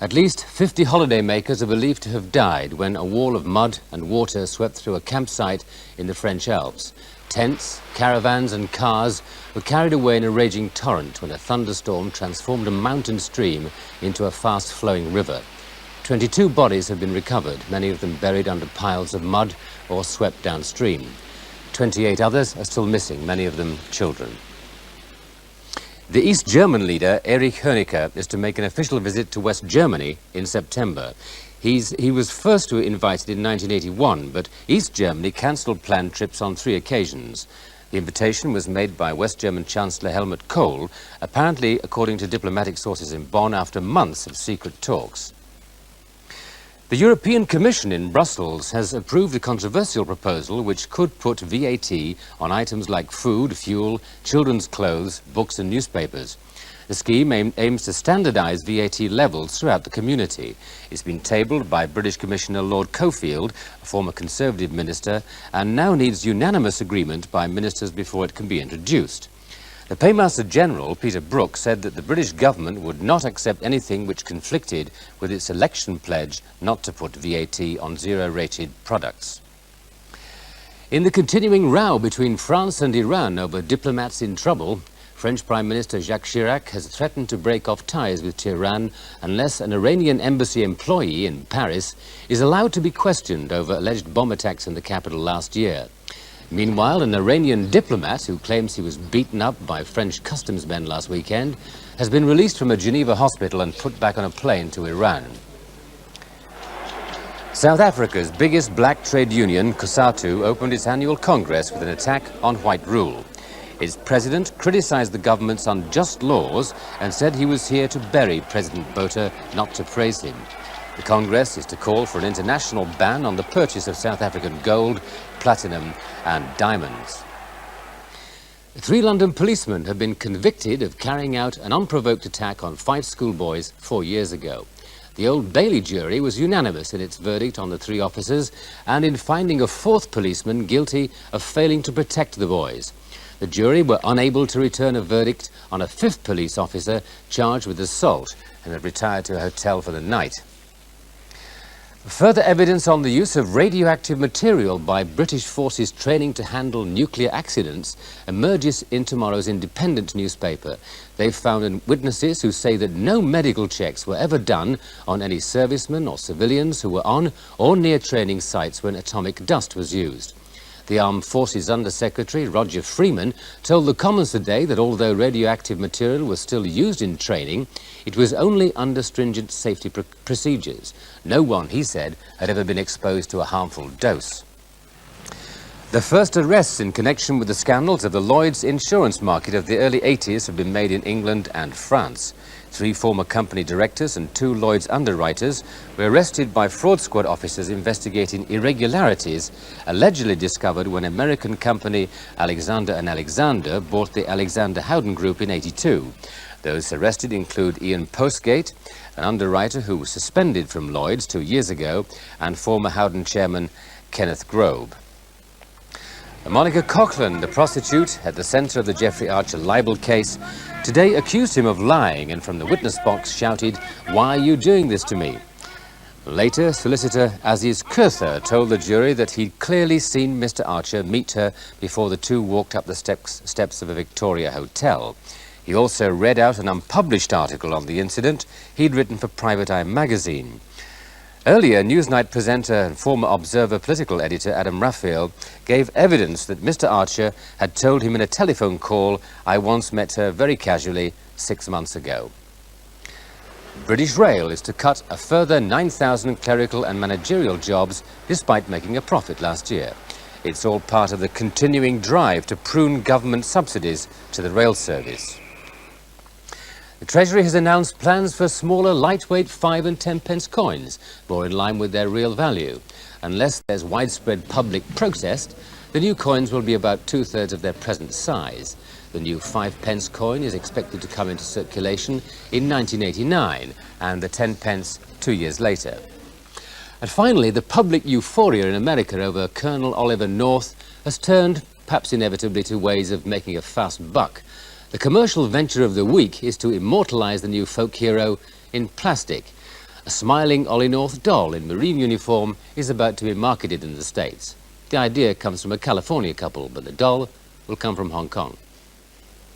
At least 50 holidaymakers are believed to have died when a wall of mud and water swept through a campsite in the French Alps. Tents, caravans and cars were carried away in a raging torrent when a thunderstorm transformed a mountain stream into a fast-flowing river. 22 bodies have been recovered, many of them buried under piles of mud or swept downstream. 28 others are still missing, many of them children. The East German leader, Erich Honecker, is to make an official visit to West Germany in September. He was first invited in 1981, but East Germany cancelled planned trips on 3 occasions. The invitation was made by West German Chancellor Helmut Kohl, apparently according to diplomatic sources in Bonn, after months of secret talks. The European Commission in Brussels has approved a controversial proposal which could put VAT on items like food, fuel, children's clothes, books and newspapers. The scheme aims to standardise VAT levels throughout the community. It's been tabled by British Commissioner Lord Cockfield, a former Conservative minister, and now needs unanimous agreement by ministers before it can be introduced. The Paymaster General, Peter Brook, said that the British government would not accept anything which conflicted with its election pledge not to put VAT on zero-rated products. In the continuing row between France and Iran over diplomats in trouble, French Prime Minister Jacques Chirac has threatened to break off ties with Tehran unless an Iranian embassy employee in Paris is allowed to be questioned over alleged bomb attacks in the capital last year. Meanwhile, an Iranian diplomat who claims he was beaten up by French customs men last weekend has been released from a Geneva hospital and put back on a plane to Iran. South Africa's biggest black trade union, COSATU, opened its annual congress with an attack on white rule. Its president criticized the government's unjust laws and said he was here to bury President Botha, not to praise him. The Congress is to call for an international ban on the purchase of South African gold, platinum and diamonds. 3 London policemen have been convicted of carrying out an unprovoked attack on 5 schoolboys 4 years ago. The Old Bailey jury was unanimous in its verdict on the 3 officers and in finding a 4th policeman guilty of failing to protect the boys. The jury were unable to return a verdict on a 5th police officer charged with assault and had retired to a hotel for the night. Further evidence on the use of radioactive material by British forces training to handle nuclear accidents emerges in tomorrow's Independent newspaper. They've found witnesses who say that no medical checks were ever done on any servicemen or civilians who were on or near training sites when atomic dust was used. The Armed Forces Under-Secretary, Roger Freeman, told the Commons today that although radioactive material was still used in training, it was only under stringent safety procedures. No one, he said, had ever been exposed to a harmful dose. The first arrests in connection with the scandals of the Lloyd's insurance market of the early 80s have been made in England and France. 3 former company directors and 2 Lloyd's underwriters were arrested by fraud squad officers investigating irregularities allegedly discovered when American company Alexander & Alexander bought the Alexander Howden Group in '82. Those arrested include Ian Postgate, an underwriter who was suspended from Lloyd's 2 years ago, and former Howden chairman Kenneth Grobe. Monica Coughlin, the prostitute at the centre of the Jeffrey Archer libel case, today accused him of lying and from the witness box shouted, "Why are you doing this to me?" Later, solicitor Aziz Kurther told the jury that he'd clearly seen Mr. Archer meet her before the 2 walked up the steps of a Victoria hotel. He also read out an unpublished article on the incident he'd written for Private Eye magazine. Earlier, Newsnight presenter and former Observer political editor Adam Raphael gave evidence that Mr. Archer had told him in a telephone call, "I once met her very casually 6 months ago." British Rail is to cut a further 9,000 clerical and managerial jobs despite making a profit last year. It's all part of the continuing drive to prune government subsidies to the rail service. The Treasury has announced plans for smaller, lightweight 5 and 10 pence coins, more in line with their real value. Unless there's widespread public protest, the new coins will be about 2/3 of their present size. The new 5 pence coin is expected to come into circulation in 1989, and the 10 pence 2 years later. And finally, the public euphoria in America over Colonel Oliver North has turned, perhaps inevitably, to ways of making a fast buck. The commercial venture of the week is to immortalize the new folk hero in plastic. A smiling Ollie North doll in Marine uniform is about to be marketed in the States. The idea comes from a California couple, but the doll will come from Hong Kong.